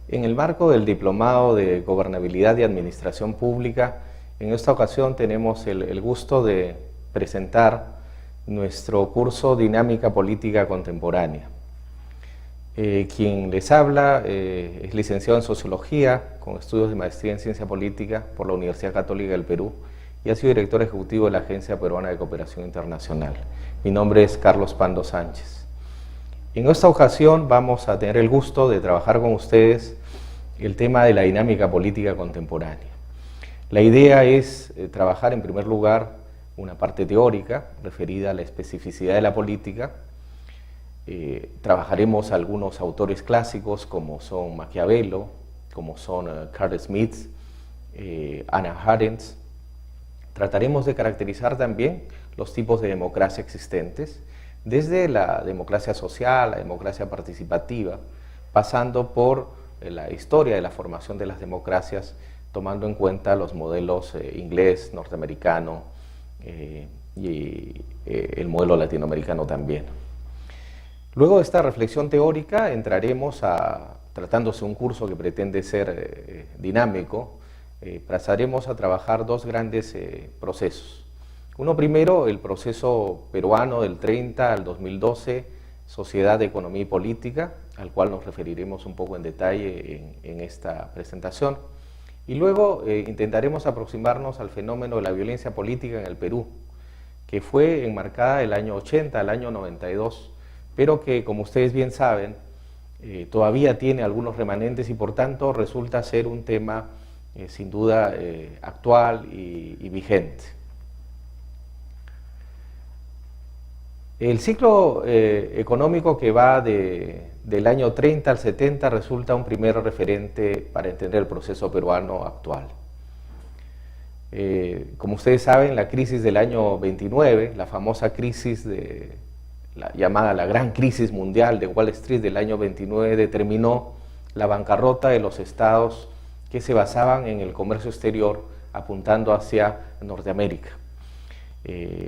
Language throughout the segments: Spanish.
En el marco del Diplomado de Gobernabilidad y Administración Pública, en esta ocasión tenemos el gusto de presentar nuestro curso Dinámica Política Contemporánea. Quien les habla es licenciado en Sociología, con estudios de maestría en Ciencia Política por la Universidad Católica del Perú y ha sido director ejecutivo de la Agencia Peruana de Cooperación Internacional. Mi nombre es Carlos Pando Sánchez. En esta ocasión vamos a tener el gusto de trabajar con ustedes el tema de la dinámica política contemporánea. La idea es trabajar en primer lugar una parte teórica referida a la especificidad de la política. Trabajaremos algunos autores clásicos como son Maquiavelo, como son Carl Smith, Hannah Arendt. Trataremos de caracterizar también los tipos de democracia existentes, desde la democracia social, la democracia participativa, pasando por la historia de la formación de las democracias, tomando en cuenta los modelos inglés, norteamericano y el modelo latinoamericano también. Luego de esta reflexión teórica entraremos tratándose un curso que pretende ser dinámico, pasaremos a trabajar dos grandes procesos. Uno primero, el proceso peruano del 30 al 2012, Sociedad, Economía y Política, al cual nos referiremos un poco en detalle en esta presentación. Y luego intentaremos aproximarnos al fenómeno de la violencia política en el Perú, que fue enmarcada del año 80 al año 92, pero que, como ustedes bien saben, todavía tiene algunos remanentes y por tanto resulta ser un tema sin duda actual y vigente. El ciclo económico que va del año 30 al 70 resulta un primer referente para entender el proceso peruano actual. Como ustedes saben, la crisis del año 29, la famosa crisis llamada la Gran Crisis Mundial de Wall Street del año 29, determinó la bancarrota de los estados que se basaban en el comercio exterior apuntando hacia Norteamérica.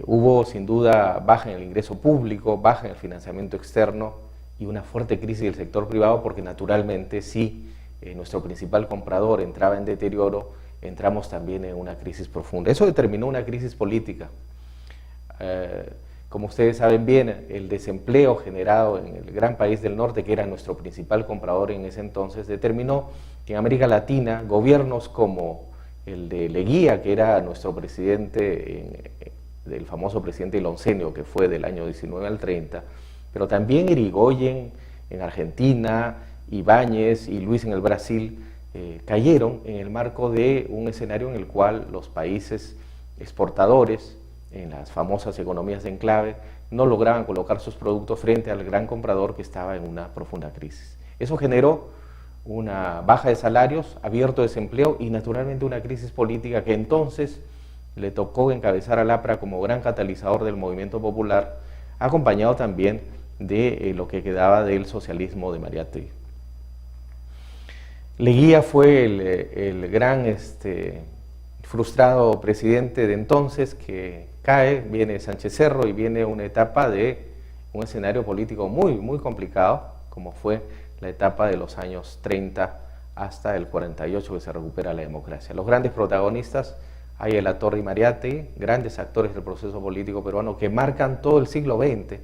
Hubo sin duda baja en el ingreso público, baja en el financiamiento externo y una fuerte crisis del sector privado porque naturalmente si nuestro principal comprador entraba en deterioro, entramos también en una crisis profunda. Eso determinó una crisis política. Como ustedes saben bien, el desempleo generado en el gran país del norte, que era nuestro principal comprador en ese entonces, determinó que en América Latina gobiernos como el de Leguía, que era nuestro presidente del famoso presidente Iloncenio, que fue del año 19 al 30, pero también Irigoyen en Argentina, Ibáñez y Luis en el Brasil, cayeron en el marco de un escenario en el cual los países exportadores, en las famosas economías de enclave, no lograban colocar sus productos frente al gran comprador que estaba en una profunda crisis. Eso generó una baja de salarios, abierto desempleo y naturalmente una crisis política que entonces le tocó encabezar al APRA como gran catalizador del movimiento popular, acompañado también de lo que quedaba del socialismo de Mariátegui. Leguía fue el gran frustrado presidente de entonces que cae, viene Sánchez Cerro y viene una etapa de un escenario político muy complicado, como fue la etapa de los años 30 hasta el 48 que se recupera la democracia. Los grandes protagonistas, Ayala Torre y Mariátegui, grandes actores del proceso político peruano que marcan todo el siglo XX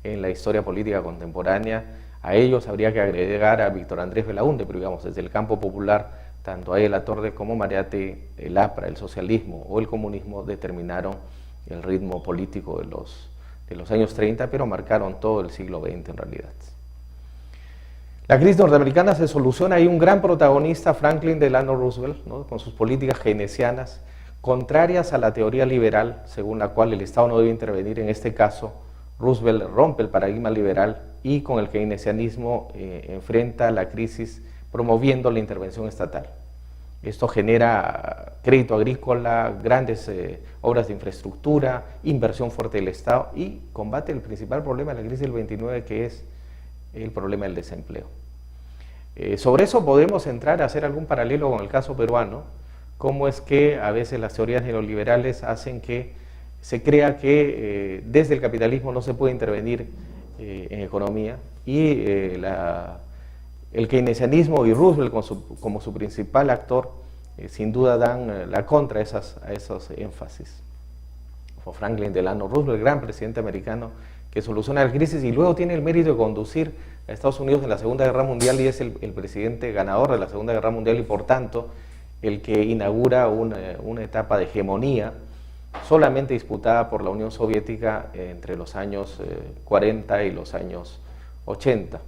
en la historia política contemporánea. A ellos habría que agregar a Víctor Andrés Belaúnde, pero digamos desde el campo popular, tanto Ayala Torre como Mariátegui, el APRA, el socialismo o el comunismo determinaron el ritmo político de los años 30, pero marcaron todo el siglo XX en realidad. La crisis norteamericana se soluciona, hay un gran protagonista, Franklin Delano Roosevelt, ¿no?, con sus políticas keynesianas, contrarias a la teoría liberal, según la cual el Estado no debe intervenir. En este caso, Roosevelt rompe el paradigma liberal y con el keynesianismo enfrenta la crisis promoviendo la intervención estatal. Esto genera crédito agrícola, grandes obras de infraestructura, inversión fuerte del Estado y combate el principal problema de la crisis del 29, que es el problema del desempleo. Sobre eso podemos entrar a hacer algún paralelo con el caso peruano, cómo es que a veces las teorías neoliberales hacen que se crea que desde el capitalismo no se puede intervenir en economía y El keynesianismo y Roosevelt como su principal actor sin duda dan la contra a esos énfasis. Fue Franklin Delano Roosevelt, el gran presidente americano que soluciona la crisis y luego tiene el mérito de conducir a Estados Unidos en la Segunda Guerra Mundial y es el presidente ganador de la Segunda Guerra Mundial y por tanto el que inaugura una etapa de hegemonía solamente disputada por la Unión Soviética entre los años 40 y los años 80.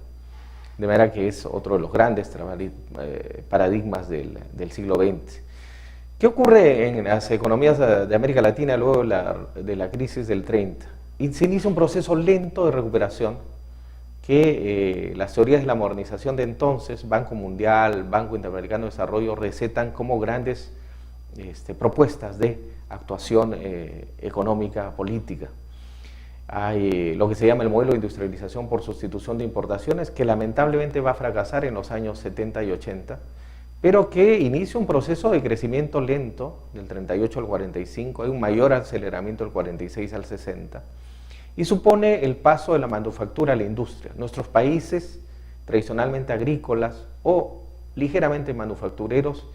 De manera que es otro de los grandes paradigmas del siglo XX. ¿Qué ocurre en las economías de América Latina luego de la crisis del 30? Y se inicia un proceso lento de recuperación que las teorías de la modernización de entonces, Banco Mundial, Banco Interamericano de Desarrollo, recetan como grandes propuestas de actuación económica, política. Hay lo que se llama el modelo de industrialización por sustitución de importaciones, que lamentablemente va a fracasar en los años 70 y 80, pero que inicia un proceso de crecimiento lento del 38 al 45, hay un mayor aceleramiento del 46 al 60, y supone el paso de la manufactura a la industria. Nuestros países tradicionalmente agrícolas o ligeramente manufactureros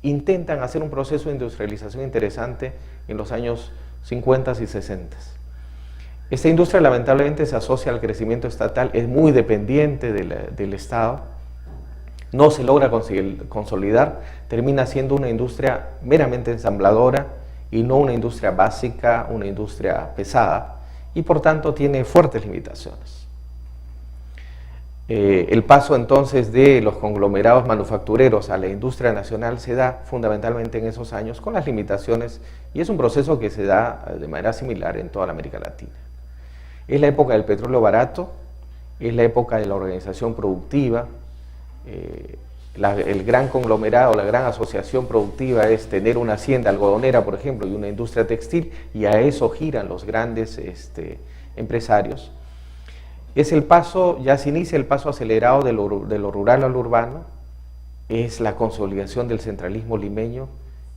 intentan hacer un proceso de industrialización interesante en los años 50 y 60. Esta industria lamentablemente se asocia al crecimiento estatal, es muy dependiente del Estado, no se logra consolidar, termina siendo una industria meramente ensambladora y no una industria básica, una industria pesada, y por tanto tiene fuertes limitaciones. El paso entonces de los conglomerados manufactureros a la industria nacional se da fundamentalmente en esos años con las limitaciones y es un proceso que se da de manera similar en toda la América Latina. Es la época del petróleo barato, es la época de la organización productiva, el gran conglomerado, la gran asociación productiva es tener una hacienda algodonera, por ejemplo, y una industria textil, y a eso giran los grandes empresarios. Es el paso, ya se inicia el paso acelerado de lo rural al urbano, es la consolidación del centralismo limeño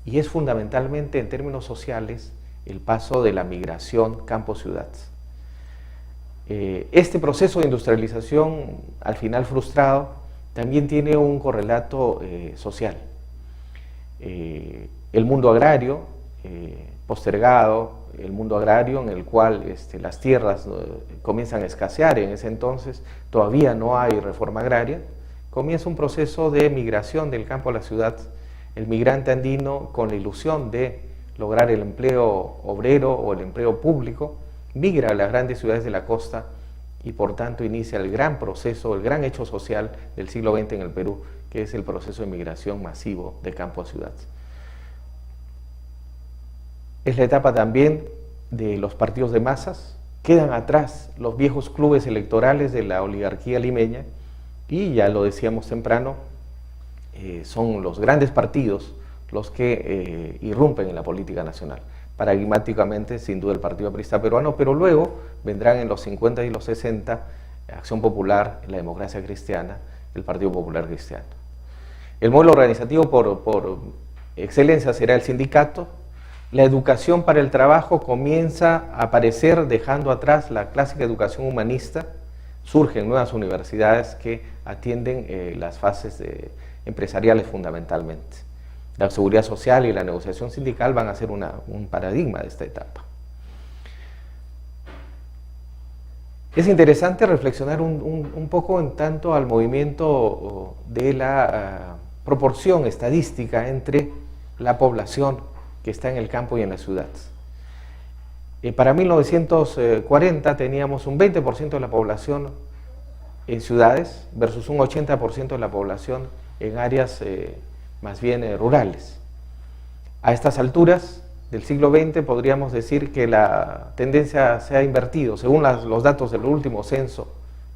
y es fundamentalmente en términos sociales el paso de la migración campo-ciudad. Este proceso de industrialización al final frustrado también tiene un correlato social. El mundo agrario postergado, el mundo agrario en el cual las tierras comienzan a escasear en ese entonces, todavía no hay reforma agraria, comienza un proceso de migración del campo a la ciudad. El migrante andino, con la ilusión de lograr el empleo obrero o el empleo público, migra a las grandes ciudades de la costa y por tanto inicia el gran proceso, el gran hecho social del siglo XX en el Perú, que es el proceso de migración masivo de campo a ciudad. Es la etapa también de los partidos de masas, quedan atrás los viejos clubes electorales de la oligarquía limeña y ya lo decíamos temprano, son los grandes partidos los que irrumpen en la política nacional. Paradigmáticamente, sin duda, el Partido Aprista Peruano, pero luego vendrán en los 50 y los 60 Acción Popular, la Democracia Cristiana, el Partido Popular Cristiano. El modelo organizativo por excelencia será el sindicato. La educación para el trabajo comienza a aparecer dejando atrás la clásica educación humanista, surgen nuevas universidades que atienden las fases empresariales fundamentalmente. La seguridad social y la negociación sindical van a ser un paradigma de esta etapa. Es interesante reflexionar un poco en tanto al movimiento de la proporción estadística entre la población que está en el campo y en la ciudad. Para 1940 teníamos un 20% de la población en ciudades versus un 80% de la población en áreas más bien rurales. A estas alturas del siglo XX podríamos decir que la tendencia se ha invertido. Según los datos del último censo,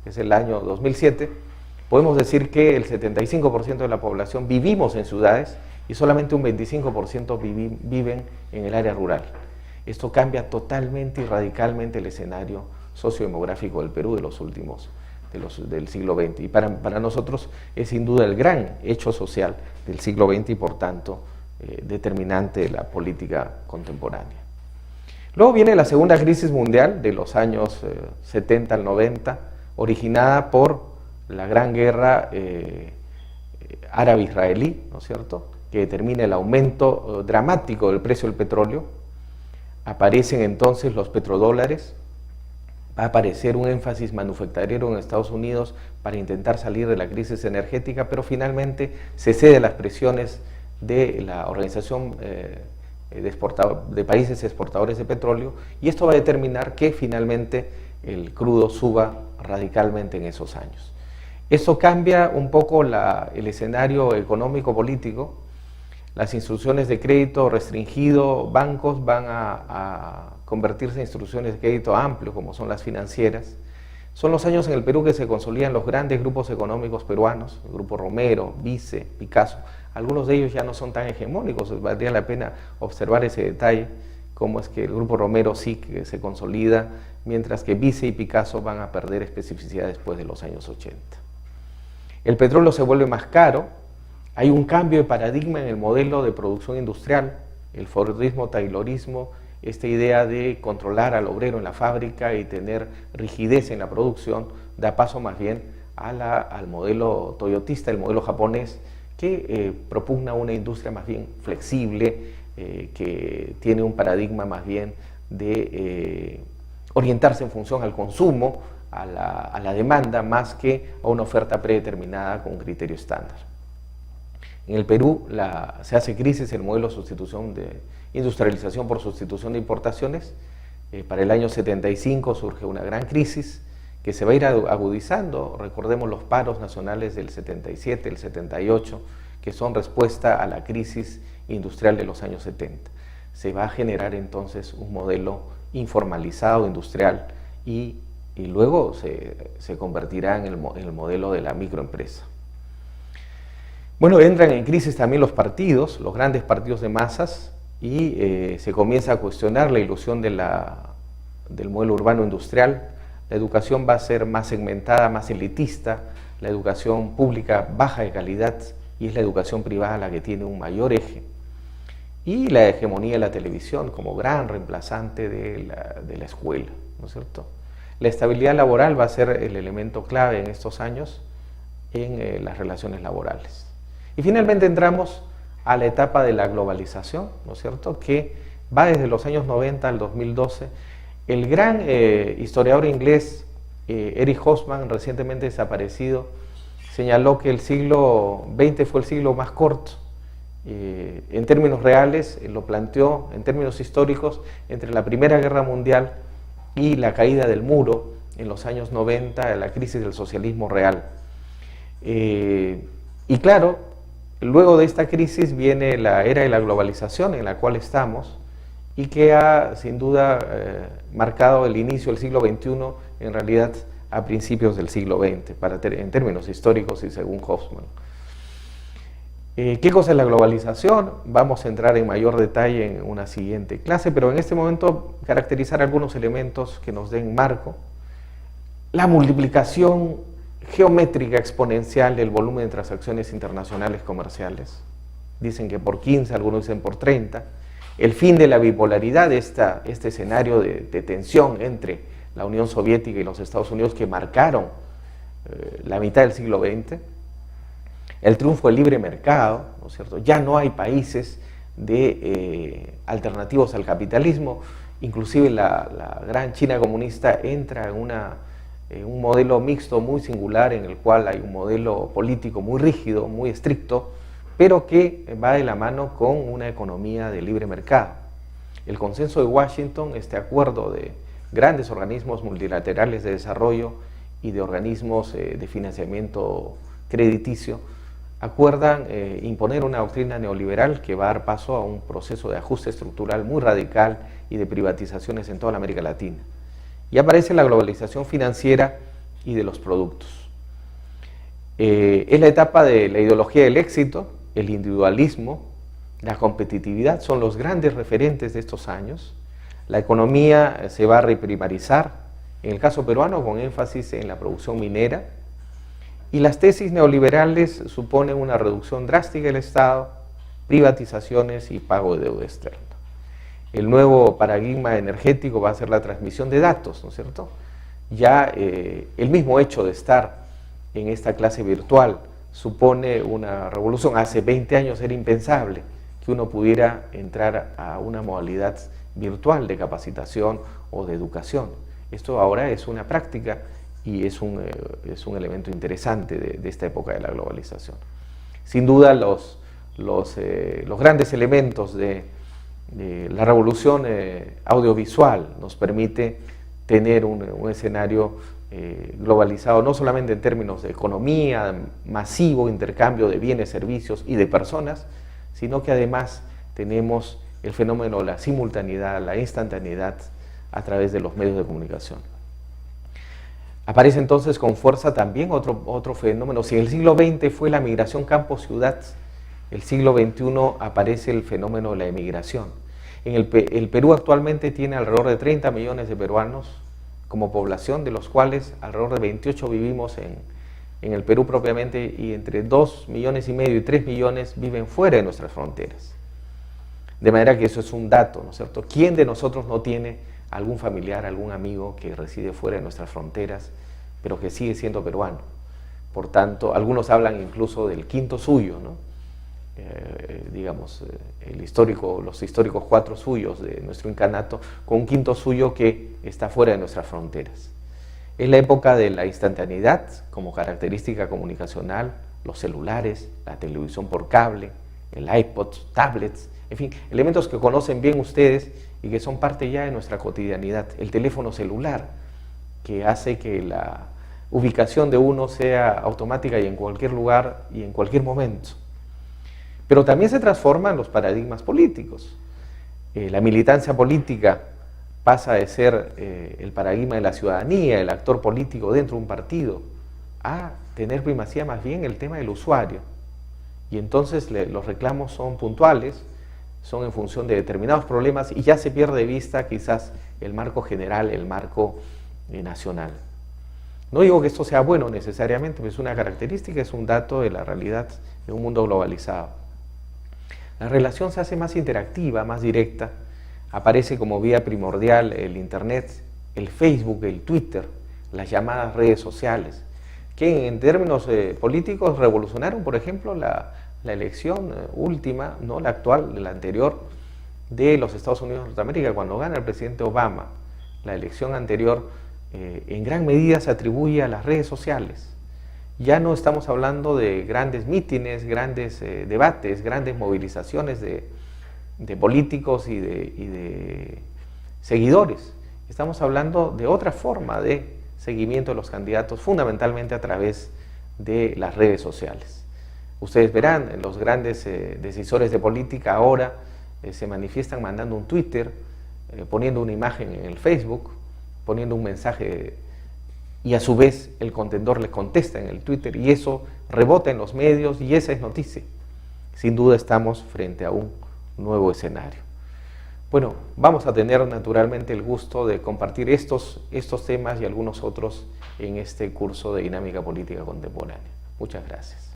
que es el año 2007, podemos decir que el 75% de la población vivimos en ciudades y solamente un 25% viven en el área rural. Esto cambia totalmente y radicalmente el escenario sociodemográfico del Perú de los últimos del siglo XX. Y para nosotros es sin duda el gran hecho social del siglo XX y por tanto determinante de la política contemporánea. Luego viene la segunda crisis mundial de los años 70 al 90, originada por la gran guerra árabe-israelí, ¿no es cierto?, que determina el aumento dramático del precio del petróleo. Aparecen entonces los petrodólares, va a aparecer un énfasis manufacturero en Estados Unidos para intentar salir de la crisis energética, pero finalmente se cede a las presiones de la Organización de Países Exportadores de Petróleo, y esto va a determinar que finalmente el crudo suba radicalmente en esos años. Eso cambia un poco el escenario económico-político. Las instituciones de crédito restringido, bancos, van a convertirse en instituciones de crédito amplio, como son las financieras. Son los años en el Perú que se consolidan los grandes grupos económicos peruanos, el Grupo Romero, Vice, Picasso. Algunos de ellos ya no son tan hegemónicos, valdría la pena observar ese detalle, cómo es que el Grupo Romero sí que se consolida, mientras que Vice y Picasso van a perder especificidad después de los años 80. El petróleo se vuelve más caro, hay un cambio de paradigma en el modelo de producción industrial, el fordismo, taylorismo, esta idea de controlar al obrero en la fábrica y tener rigidez en la producción, da paso más bien al modelo toyotista, el modelo japonés, que propugna una industria más bien flexible, que tiene un paradigma más bien de orientarse en función al consumo, a la demanda, más que a una oferta predeterminada con un criterio estándar. En el Perú se hace crisis el modelo de sustitución de industrialización por sustitución de importaciones. Para el año 75 surge una gran crisis que se va a ir agudizando. Recordemos los paros nacionales del 77, el 78, que son respuesta a la crisis industrial de los años 70. Se va a generar entonces un modelo informalizado industrial y luego se convertirá en el modelo de la microempresa. Bueno, entran en crisis también los partidos, los grandes partidos de masas, y se comienza a cuestionar la ilusión del modelo urbano industrial. La educación va a ser más segmentada, más elitista, la educación pública baja de calidad, y es la educación privada la que tiene un mayor eje. Y la hegemonía de la televisión como gran reemplazante de la escuela, ¿no es cierto? La estabilidad laboral va a ser el elemento clave en estos años en las relaciones laborales. Y finalmente entramos a la etapa de la globalización, ¿no es cierto?, que va desde los años 90 al 2012. El gran historiador inglés Eric Hobsbawm, recientemente desaparecido, señaló que el siglo XX fue el siglo más corto. En términos reales, lo planteó en términos históricos entre la Primera Guerra Mundial y la caída del muro en los años 90, la crisis del socialismo real. Y claro, luego de esta crisis viene la era de la globalización en la cual estamos y que ha sin duda marcado el inicio del siglo XXI, en realidad a principios del siglo XX, en términos históricos y según Hobsbawm. ¿Qué cosa es la globalización? Vamos a entrar en mayor detalle en una siguiente clase, pero en este momento caracterizar algunos elementos que nos den marco. La multiplicación geométrica exponencial del volumen de transacciones internacionales comerciales. Dicen que por 15, algunos dicen por 30. El fin de la bipolaridad, este escenario de tensión entre la Unión Soviética y los Estados Unidos que marcaron la mitad del siglo XX. El triunfo del libre mercado, ¿no es cierto? Ya no hay países alternativos al capitalismo. Inclusive la gran China comunista entra en un modelo mixto muy singular, en el cual hay un modelo político muy rígido, muy estricto, pero que va de la mano con una economía de libre mercado. El consenso de Washington, este acuerdo de grandes organismos multilaterales de desarrollo y de organismos de financiamiento crediticio, acuerdan imponer una doctrina neoliberal que va a dar paso a un proceso de ajuste estructural muy radical y de privatizaciones en toda la América Latina. Y aparece la globalización financiera y de los productos. Es la etapa de la ideología del éxito, el individualismo, la competitividad, son los grandes referentes de estos años. La economía se va a reprimarizar, en el caso peruano con énfasis en la producción minera, y las tesis neoliberales suponen una reducción drástica del Estado, privatizaciones y pago de deuda externa. El nuevo paradigma energético va a ser la transmisión de datos, ¿no es cierto? Ya el mismo hecho de estar en esta clase virtual supone una revolución. Hace 20 años era impensable que uno pudiera entrar a una modalidad virtual de capacitación o de educación. Esto ahora es una práctica y es un elemento interesante de esta época de la globalización. Sin duda los grandes elementos de la revolución audiovisual nos permite tener un escenario globalizado, no solamente en términos de economía, masivo intercambio de bienes, servicios y de personas, sino que además tenemos el fenómeno de la simultaneidad, la instantaneidad a través de los medios de comunicación. Aparece entonces con fuerza también otro fenómeno. Si en el siglo XX fue la migración campo-ciudad, el siglo XXI aparece el fenómeno de la emigración. El Perú actualmente tiene alrededor de 30 millones de peruanos como población, de los cuales alrededor de 28 vivimos en el Perú propiamente, y entre 2,5 millones y 3 millones viven fuera de nuestras fronteras. De manera que eso es un dato, ¿no es cierto? ¿Quién de nosotros no tiene algún familiar, algún amigo que reside fuera de nuestras fronteras, pero que sigue siendo peruano? Por tanto, algunos hablan incluso del quinto suyo, ¿no? Digamos, los históricos 4 suyos de nuestro incanato, con un quinto suyo que está fuera de nuestras fronteras. Es la época de la instantaneidad como característica comunicacional, los celulares, la televisión por cable, el iPod, tablets, en fin, elementos que conocen bien ustedes y que son parte ya de nuestra cotidianidad. El teléfono celular, que hace que la ubicación de uno sea automática y en cualquier lugar y en cualquier momento. Pero también se transforman los paradigmas políticos. La militancia política pasa de ser el paradigma de la ciudadanía, el actor político dentro de un partido, a tener primacía más bien el tema del usuario. Y entonces los reclamos son puntuales, son en función de determinados problemas y ya se pierde de vista quizás el marco general, el marco nacional. No digo que esto sea bueno necesariamente, pero es una característica, es un dato de la realidad de un mundo globalizado. La relación se hace más interactiva, más directa, aparece como vía primordial el Internet, el Facebook, el Twitter, las llamadas redes sociales, que en términos políticos revolucionaron, por ejemplo, la elección última, no la actual, la anterior, de los Estados Unidos de Norteamérica, cuando gana el presidente Obama. La elección anterior en gran medida se atribuye a las redes sociales. Ya no estamos hablando de grandes mítines, grandes debates, grandes movilizaciones de políticos y de seguidores. Estamos hablando de otra forma de seguimiento de los candidatos, fundamentalmente a través de las redes sociales. Ustedes verán, los grandes decisores de política ahora se manifiestan mandando un Twitter, poniendo una imagen en el Facebook, poniendo un mensaje y a su vez el contendor le contesta en el Twitter y eso rebota en los medios y esa es noticia. Sin duda estamos frente a un nuevo escenario. Bueno, vamos a tener naturalmente el gusto de compartir estos temas y algunos otros en este curso de Dinámica Política Contemporánea. Muchas gracias.